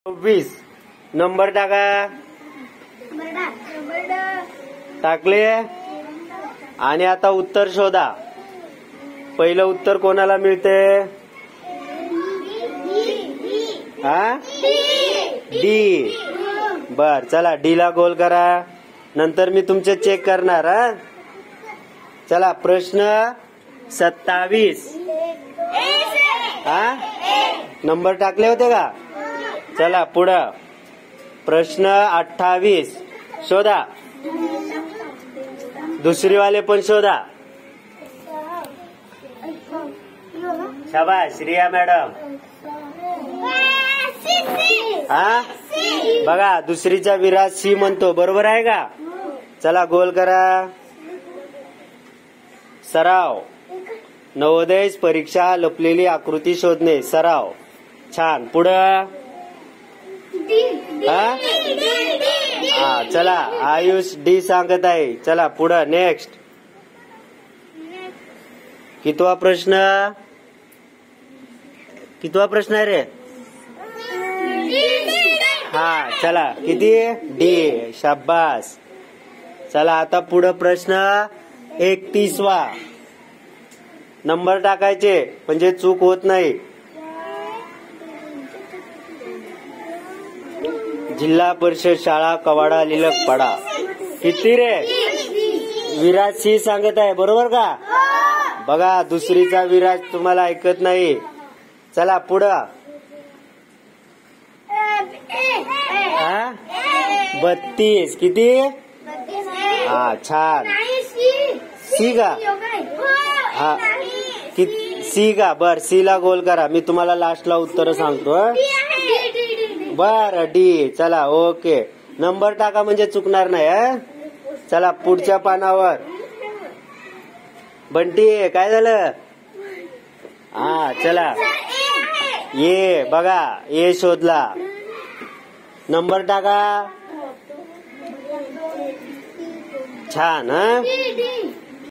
26 number टाका. टाकले आणि आता उत्तर शोधा. पहिलं उत्तर कोणाला मिळते? हा, डी. बर, चला डी ला गोल करा. नंतर मी तुमचे चेक करणार. हा, चला प्रश्न 27. हा, नंबर टाकले होते का? चला पुढं प्रश्न 28 शोधा. दुसरी वाले पण शोधा. शाबास रिया मॅडम. हा, बघा दुसरीचा विराज सी म्हणतो. बरोबर आहे का? चला गोल करा. सराव. नवोदय परीक्षा लपलेली आकृती शोधणे. सराव. छान. पुढं. हा, चला आयुष डी सांगत आहे. चला पुढं नेक्स्ट. कितवा प्रश्न? कितवा प्रश्न आहे रे? हा, चला किती? डी. शाबास. चला आता पुढं प्रश्न 31वा. नंबर टाकायचे म्हणजे चूक होत नाही. जिल्हा परिषद शाळा कवाडा लिलक पाडा. किती रे? विराज सी सांगत आहे. बरोबर का? बघा दुसरीचा विराज तुम्हाला ऐकत नाही. चला पुढं. 32. किती? हा, छान. सी का? हा, सी का? बर, सी ला गोल करा. मी तुम्हाला लास्टला उत्तर सांगतो. बर, डी. चला ओके. नंबर टाका म्हणजे चुकणार नाही. चला पुढच्या पानावर. बंटी काय झालं? हा, चला ये. बघा ये शोधला. नंबर टाका. छान. हा,